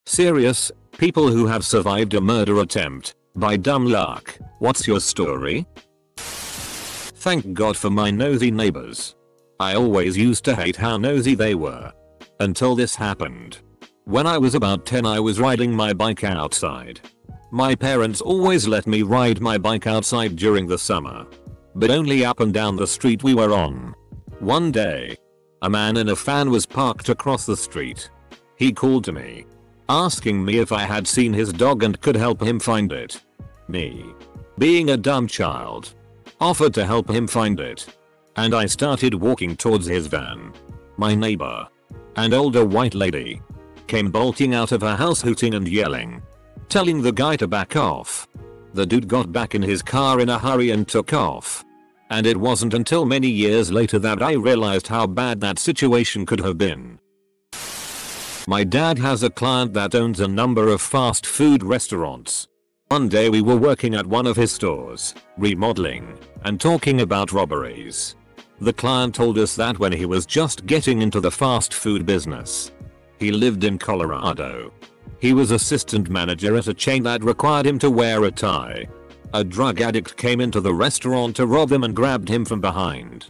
Serious, people who have survived a murder attempt by dumb luck. What's your story? Thank God for my nosy neighbors. I always used to hate how nosy they were. Until this happened. When I was about 10, I was riding my bike outside. My parents always let me ride my bike outside during the summer. But only up and down the street we were on. One day, a man in a van was parked across the street. He called to me, asking me if I had seen his dog and could help him find it. Me, being a dumb child, offered to help him find it. And I started walking towards his van. My neighbor, an older white lady, came bolting out of her house hooting and yelling, telling the guy to back off. The dude got back in his car in a hurry and took off. And it wasn't until many years later that I realized how bad that situation could have been. My dad has a client that owns a number of fast food restaurants. One day we were working at one of his stores, remodeling, and talking about robberies. The client told us that when he was just getting into the fast food business, he lived in Colorado. He was assistant manager at a chain that required him to wear a tie. A drug addict came into the restaurant to rob him and grabbed him from behind,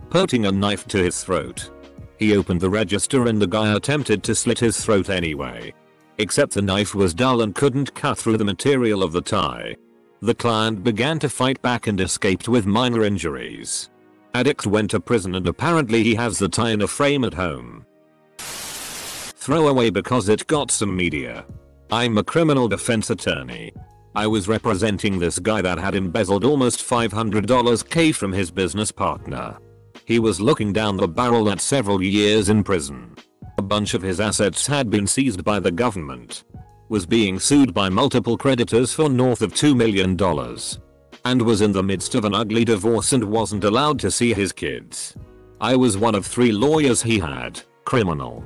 putting a knife to his throat. He opened the register and the guy attempted to slit his throat anyway. Except the knife was dull and couldn't cut through the material of the tie. The client began to fight back and escaped with minor injuries. Addict went to prison and apparently he has the tie in a frame at home. Throw away because it got some media. I'm a criminal defense attorney. I was representing this guy that had embezzled almost $500K from his business partner. He was looking down the barrel at several years in prison. A bunch of his assets had been seized by the government. Was being sued by multiple creditors for north of $2 million. And was in the midst of an ugly divorce and wasn't allowed to see his kids. I was one of 3 lawyers he had: criminal,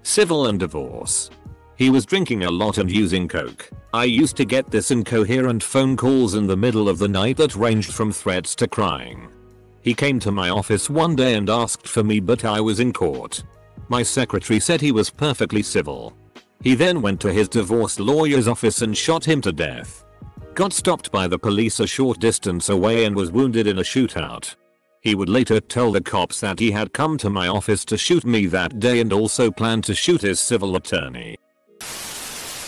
civil and divorce. He was drinking a lot and using coke. I used to get this incoherent phone calls in the middle of the night that ranged from threats to crying. He came to my office one day and asked for me, but I was in court. My secretary said he was perfectly civil. He then went to his divorce lawyer's office and shot him to death. Got stopped by the police a short distance away and was wounded in a shootout. He would later tell the cops that he had come to my office to shoot me that day and also planned to shoot his civil attorney.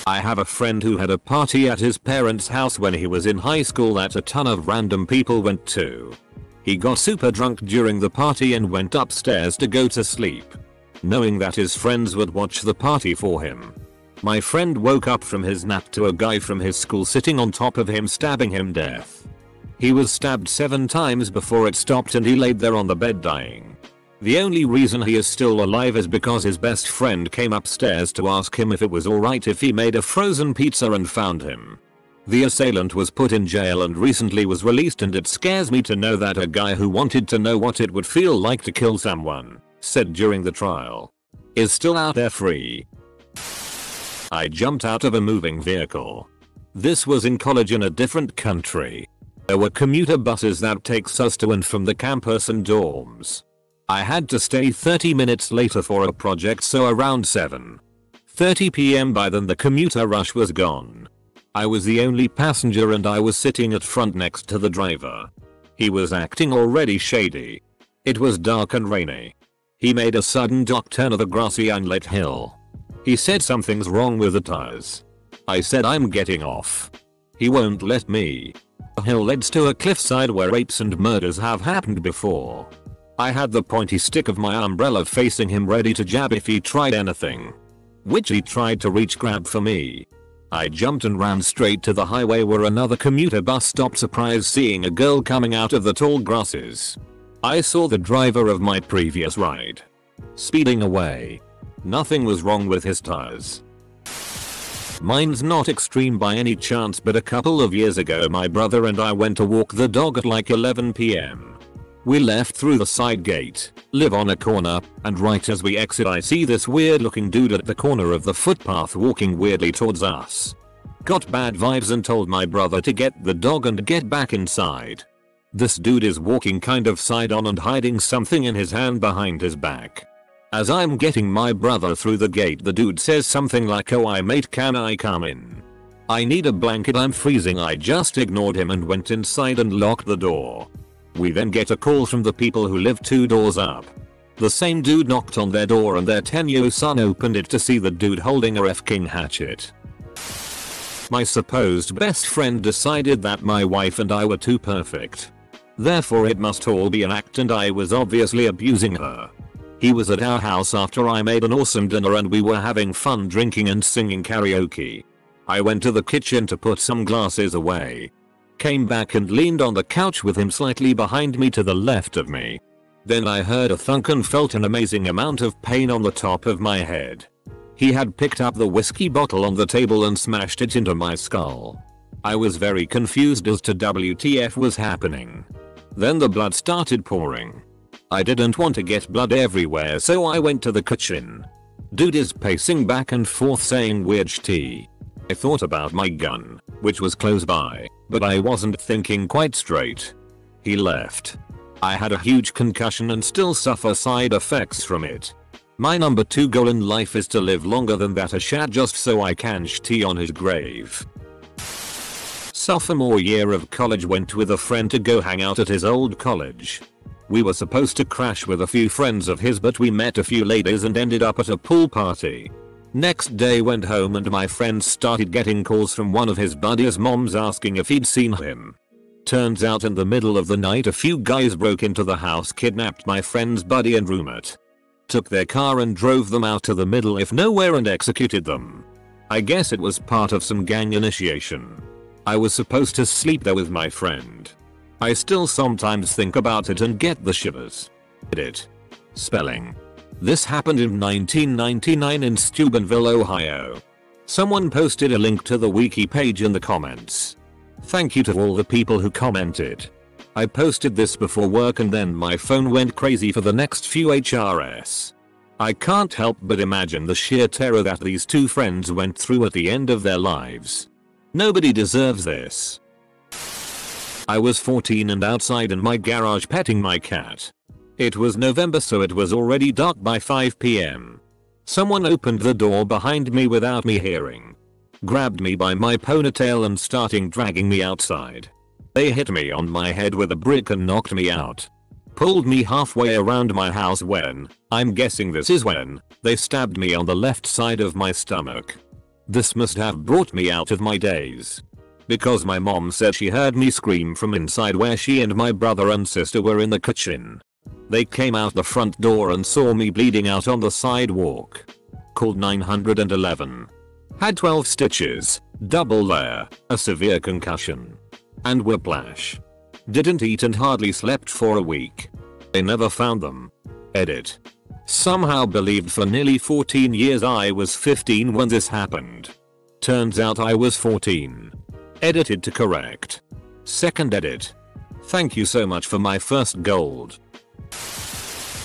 I have a friend who had a party at his parents' house when he was in high school that a ton of random people went to. He got super drunk during the party and went upstairs to go to sleep, knowing that his friends would watch the party for him. My friend woke up from his nap to a guy from his school sitting on top of him stabbing him to death. He was stabbed 7 times before it stopped and he laid there on the bed dying. The only reason he is still alive is because his best friend came upstairs to ask him if it was alright if he made a frozen pizza and found him. The assailant was put in jail and recently was released, and it scares me to know that a guy who wanted to know what it would feel like to kill someone, said during the trial, is still out there free. I jumped out of a moving vehicle. This was in college in a different country. There were commuter buses that takes us to and from the campus and dorms. I had to stay 30 minutes later for a project, so around 7:30 PM by then the commuter rush was gone. I was the only passenger and I was sitting at front next to the driver. He was acting already shady. It was dark and rainy. He made a sudden dock turn of the grassy unlit hill. He said something's wrong with the tires. I said I'm getting off. He won't let me. The hill leads to a cliffside where rapes and murders have happened before. I had the pointy stick of my umbrella facing him ready to jab if he tried anything, which he tried to reach grab for me. I jumped and ran straight to the highway where another commuter bus stopped, surprised seeing a girl coming out of the tall grasses. I saw the driver of my previous ride speeding away. Nothing was wrong with his tires. Mine's not extreme by any chance, but a couple of years ago my brother and I went to walk the dog at like 11 PM. We left through the side gate, live on a corner, and right as we exit I see this weird looking dude at the corner of the footpath walking weirdly towards us. Got bad vibes and told my brother to get the dog and get back inside. This dude is walking kind of side on and hiding something in his hand behind his back. As I'm getting my brother through the gate, the dude says something like, "Oh, I mate, can I come in? I need a blanket, I'm freezing." I just ignored him and went inside and locked the door. We then get a call from the people who live 2 doors up. The same dude knocked on their door and their 10-year-old son opened it to see the dude holding a f***ing hatchet. My supposed best friend decided that my wife and I were too perfect. Therefore it must all be an act, and I was obviously abusing her. He was at our house after I made an awesome dinner and we were having fun drinking and singing karaoke. I went to the kitchen to put some glasses away. Came back and leaned on the couch with him slightly behind me to the left of me. Then I heard a thunk and felt an amazing amount of pain on the top of my head. He had picked up the whiskey bottle on the table and smashed it into my skull. I was very confused as to WTF was happening. Then the blood started pouring. I didn't want to get blood everywhere, so I went to the kitchen. Dude is pacing back and forth saying weird shit. I thought about my gun, which was close by, but I wasn't thinking quite straight. He left. I had a huge concussion and still suffer side effects from it. My number 2 goal in life is to live longer than that a shat just so I can shit on his grave. Sophomore year of college, went with a friend to go hang out at his old college. We were supposed to crash with a few friends of his, but we met a few ladies and ended up at a pool party. Next day went home and my friend started getting calls from one of his buddies' moms asking if he'd seen him. Turns out in the middle of the night a few guys broke into the house, kidnapped my friend's buddy and roommate. Took their car and drove them out to the middle of nowhere and executed them. I guess it was part of some gang initiation. I was supposed to sleep there with my friend. I still sometimes think about it and get the shivers. Edit. Spelling. This happened in 1999 in Steubenville, Ohio. Someone posted a link to the wiki page in the comments. Thank you to all the people who commented. I posted this before work and then my phone went crazy for the next few HRS. I can't help but imagine the sheer terror that these 2 friends went through at the end of their lives. Nobody deserves this. I was 14 and outside in my garage petting my cat. It was November, so it was already dark by 5 PM. Someone opened the door behind me without me hearing. Grabbed me by my ponytail and starting dragging me outside. They hit me on my head with a brick and knocked me out. Pulled me halfway around my house when, I'm guessing this is when, they stabbed me on the left side of my stomach. This must have brought me out of my daze. Because my mom said she heard me scream from inside where she and my brother and sister were in the kitchen. They came out the front door and saw me bleeding out on the sidewalk. Called 911. Had 12 stitches, double layer, a severe concussion, and whiplash. Didn't eat and hardly slept for a week. They never found them. Edit. Somehow believed for nearly 14 years I was 15 when this happened. Turns out I was 14. Edited to correct. Second edit. Thank you so much for my first gold.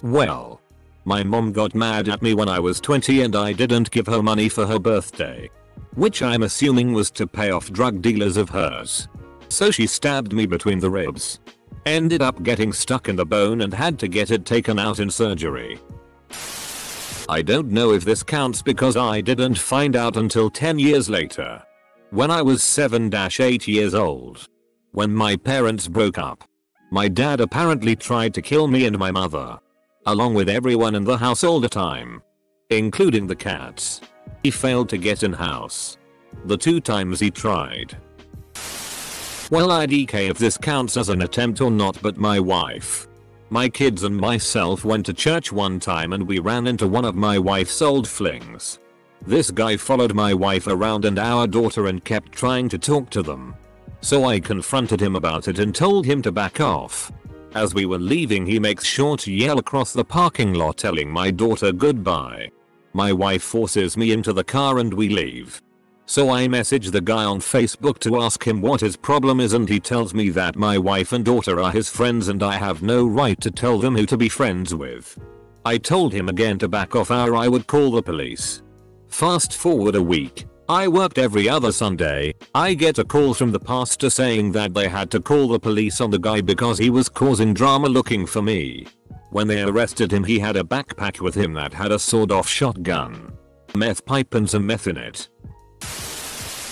Well, my mom got mad at me when I was 20 and I didn't give her money for her birthday. Which I'm assuming was to pay off drug dealers of hers. So she stabbed me between the ribs. Ended up getting stuck in the bone and had to get it taken out in surgery. I don't know if this counts because I didn't find out until 10 years later. When I was 7-8 years old. When my parents broke up. My dad apparently tried to kill me and my mother. Along with everyone in the house all the time. Including the cats. He failed to get in house. The 2 times he tried. Well, I DK if this counts as an attempt or not, but my wife, my kids and myself went to church one time and we ran into one of my wife's old flings. This guy followed my wife around and our daughter and kept trying to talk to them. So I confronted him about it and told him to back off. As we were leaving, he makes sure to yell across the parking lot telling my daughter goodbye. My wife forces me into the car and we leave. So I message the guy on Facebook to ask him what his problem is and he tells me that my wife and daughter are his friends and I have no right to tell them who to be friends with. I told him again to back off or I would call the police. Fast forward a week. I worked every other Sunday. I get a call from the pastor saying that they had to call the police on the guy because he was causing drama looking for me. When they arrested him, he had a backpack with him that had a sawed-off shotgun, meth pipe and some meth in it.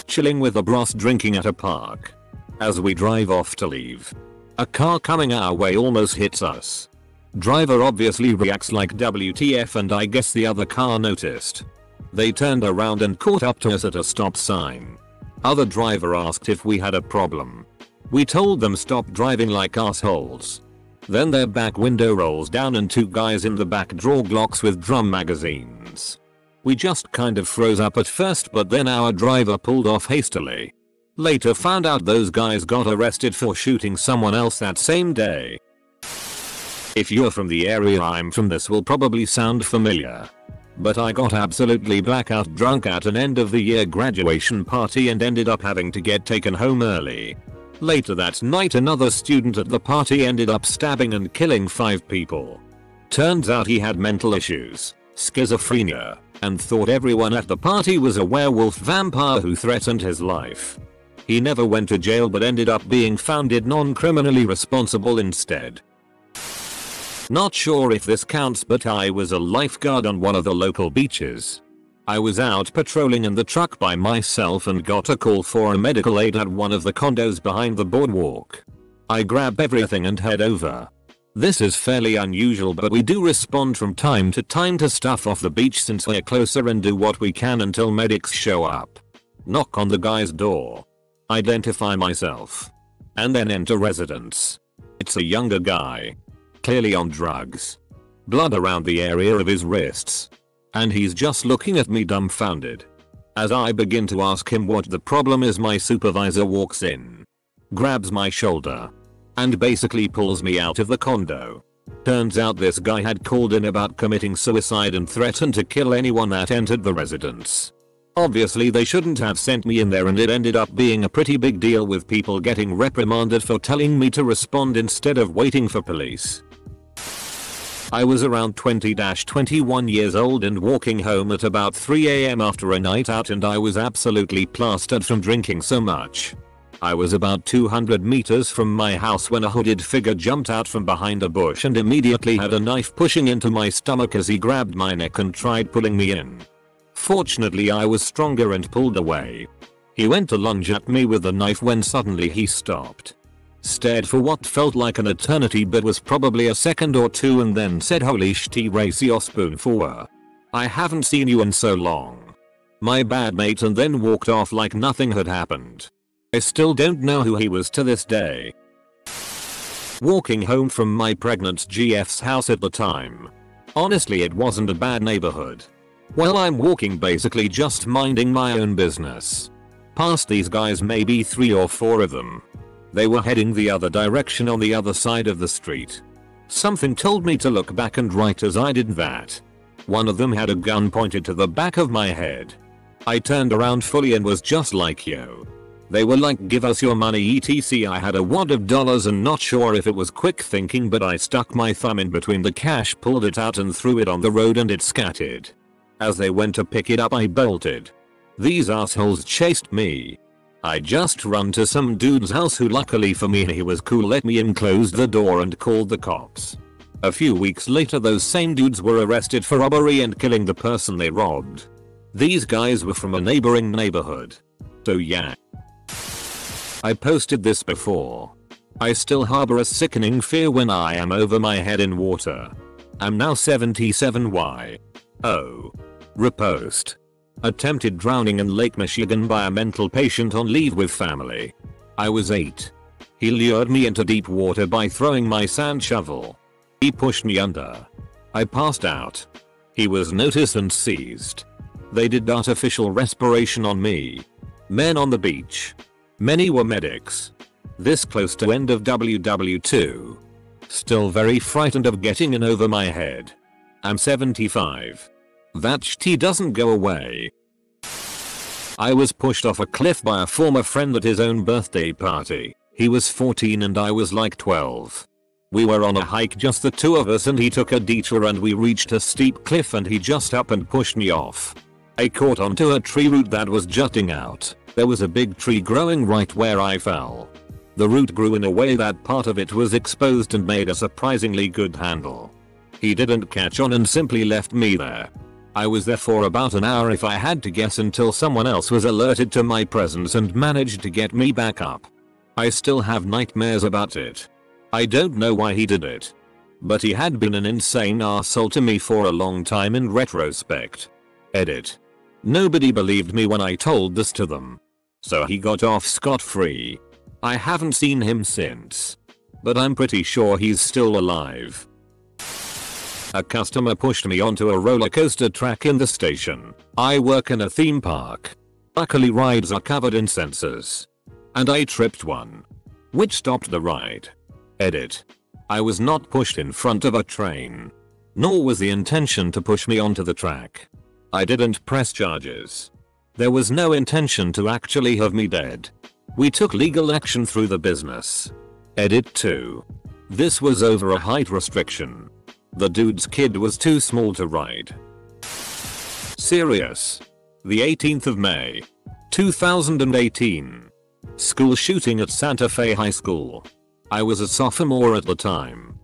Chilling with the bros drinking at a park. As we drive off to leave, a car coming our way almost hits us. Driver obviously reacts like WTF, and I guess the other car noticed. They turned around and caught up to us at a stop sign. Other driver asked if we had a problem. We told them stop driving like assholes. Then their back window rolls down and two guys in the back draw Glocks with drum magazines. We just kind of froze up at first, but then our driver pulled off hastily. Later found out those guys got arrested for shooting someone else that same day. If you're from the area I'm from, this will probably sound familiar. But I got absolutely blackout drunk at an end of the year graduation party and ended up having to get taken home early. Later that night, another student at the party ended up stabbing and killing 5 people. Turns out he had mental issues, schizophrenia, and thought everyone at the party was a werewolf vampire who threatened his life. He never went to jail but ended up being found non-criminally responsible instead. Not sure if this counts, but I was a lifeguard on one of the local beaches. I was out patrolling in the truck by myself and got a call for a medical aid at one of the condos behind the boardwalk. I grab everything and head over. This is fairly unusual, but we do respond from time to time to stuff off the beach since we're closer and do what we can until medics show up. Knock on the guy's door. Identify myself. And then enter residence. It's a younger guy. Clearly on drugs. Blood around the area of his wrists. And he's just looking at me dumbfounded. As I begin to ask him what the problem is, my supervisor walks in, grabs my shoulder, and basically pulls me out of the condo. Turns out this guy had called in about committing suicide and threatened to kill anyone that entered the residence. Obviously they shouldn't have sent me in there, and it ended up being a pretty big deal with people getting reprimanded for telling me to respond instead of waiting for police. I was around 20-21 years old and walking home at about 3 AM after a night out, and I was absolutely plastered from drinking so much. I was about 200 meters from my house when a hooded figure jumped out from behind a bush and immediately had a knife pushing into my stomach as he grabbed my neck and tried pulling me in. Fortunately I was stronger and pulled away. He went to lunge at me with the knife when suddenly he stopped. Stared for what felt like an eternity but was probably a second or two, and then said, "Holy shit, race your spoon for. I haven't seen you in so long. My bad mate," and then walked off like nothing had happened. I still don't know who he was to this day. Walking home from my pregnant GF's house at the time. Honestly, it wasn't a bad neighborhood. Well, I'm walking basically just minding my own business. Past these guys, maybe 3 or 4 of them. They were heading the other direction on the other side of the street. Something told me to look back, and right as I did that, one of them had a gun pointed to the back of my head. I turned around fully and was just like, yo. They were like, "Give us your money etc." I had a wad of dollars and not sure if it was quick thinking, but I stuck my thumb in between the cash, pulled it out and threw it on the road, and it scattered. As they went to pick it up I bolted. These assholes chased me. I just run to some dude's house who, luckily for me, he was cool, let me in, closed the door and called the cops. A few weeks later those same dudes were arrested for robbery and killing the person they robbed. These guys were from a neighboring neighborhood. So yeah. I posted this before. I still harbor a sickening fear when I am over my head in water. I'm now 77Y. Oh. Repost. Attempted drowning in Lake Michigan by a mental patient on leave with family. I was 8. He lured me into deep water by throwing my sand shovel. He pushed me under. I passed out. He was noticed and seized. They did artificial respiration on me. Men on the beach. Many were medics. This close to end of WW2. Still very frightened of getting in over my head. I'm 75. That shit doesn't go away. I was pushed off a cliff by a former friend at his own birthday party. He was 14 and I was like 12. We were on a hike, just the 2 of us, and he took a detour and we reached a steep cliff and he just up and pushed me off. I caught onto a tree root that was jutting out. There was a big tree growing right where I fell. The root grew in a way that part of it was exposed and made a surprisingly good handle. He didn't catch on and simply left me there. I was there for about an hour if I had to guess, until someone else was alerted to my presence and managed to get me back up. I still have nightmares about it. I don't know why he did it. But he had been an insane arsehole to me for a long time in retrospect. Edit. Nobody believed me when I told this to them. So he got off scot-free. I haven't seen him since. But I'm pretty sure he's still alive. A customer pushed me onto a roller coaster track in the station. I work in a theme park. Luckily rides are covered in sensors. And I tripped one, which stopped the ride. Edit. I was not pushed in front of a train. Nor was the intention to push me onto the track. I didn't press charges. There was no intention to actually have me dead. We took legal action through the business. Edit 2. This was over a height restriction. The dude's kid was too small to ride. Serious. The 18th of May. 2018. School shooting at Santa Fe High School. I was a sophomore at the time.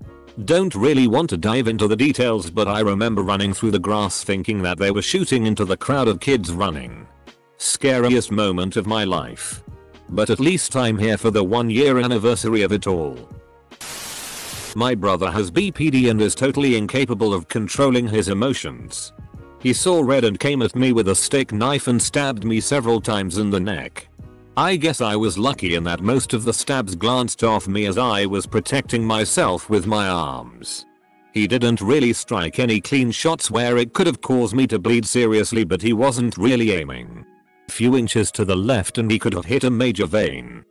Don't really want to dive into the details, but I remember running through the grass thinking that they were shooting into the crowd of kids running. Scariest moment of my life. But at least I'm here for the 1-year anniversary of it all. My brother has BPD and is totally incapable of controlling his emotions. He saw red and came at me with a steak knife and stabbed me several times in the neck. I guess I was lucky in that most of the stabs glanced off me as I was protecting myself with my arms. He didn't really strike any clean shots where it could have caused me to bleed seriously, but he wasn't really aiming. Few inches to the left and he could have hit a major vein.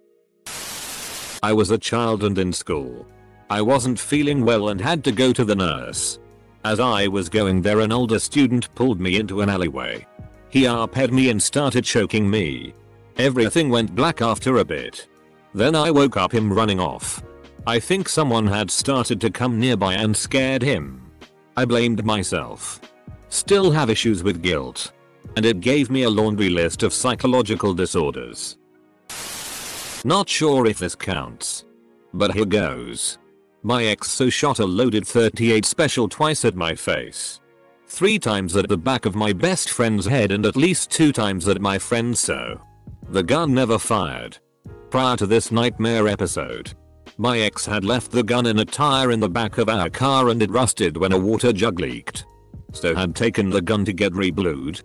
I was a child and in school. I wasn't feeling well and had to go to the nurse. As I was going there, an older student pulled me into an alleyway. He arped me and started choking me. Everything went black after a bit. Then I woke up him running off. I think someone had started to come nearby and scared him. I blamed myself. Still have issues with guilt. And it gave me a laundry list of psychological disorders. Not sure if this counts. But here goes. My ex so shot a loaded .38 special twice at my face. 3 times at the back of my best friend's head and at least 2 times at my friend so. The gun never fired. Prior to this nightmare episode, my ex had left the gun in a tire in the back of our car and it rusted when a water jug leaked. So had taken the gun to get reblued.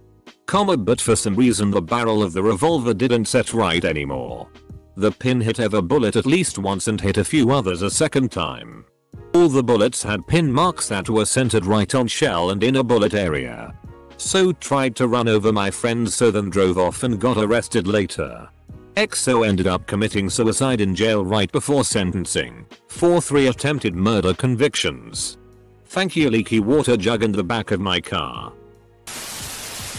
But for some reason the barrel of the revolver didn't set right anymore. The pin hit every bullet at least once and hit a few others a second time. All the bullets had pin marks that were centered right on shell and inner bullet area. So tried to run over my friends, so then drove off and got arrested later. XO ended up committing suicide in jail right before sentencing for 3 attempted murder convictions. Thank you, leaky water jug in the back of my car.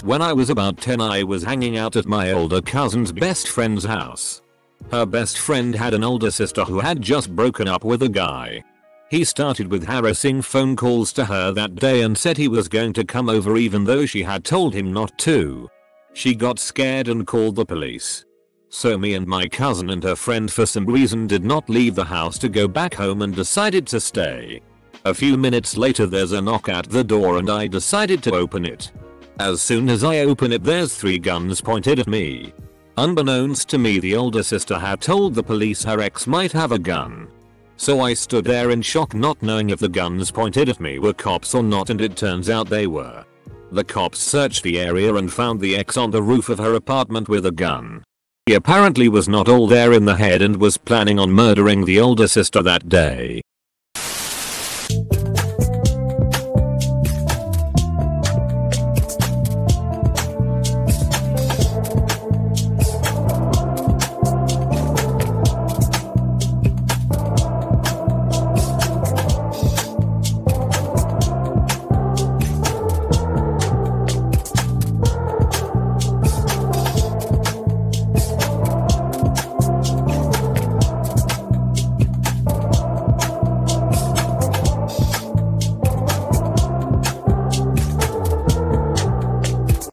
When I was about 10, I was hanging out at my older cousin's best friend's house. Her best friend had an older sister who had just broken up with a guy. He started with harassing phone calls to her that day and said he was going to come over even though she had told him not to. She got scared and called the police. So me and my cousin and her friend for some reason did not leave the house to go back home and decided to stay. A few minutes later there's a knock at the door and I decided to open it. As soon as I open it there's 3 guns pointed at me. Unbeknownst to me, the older sister had told the police her ex might have a gun. So I stood there in shock, not knowing if the guns pointed at me were cops or not, and it turns out they were. The cops searched the area and found the ex on the roof of her apartment with a gun. He apparently was not all there in the head and was planning on murdering the older sister that day.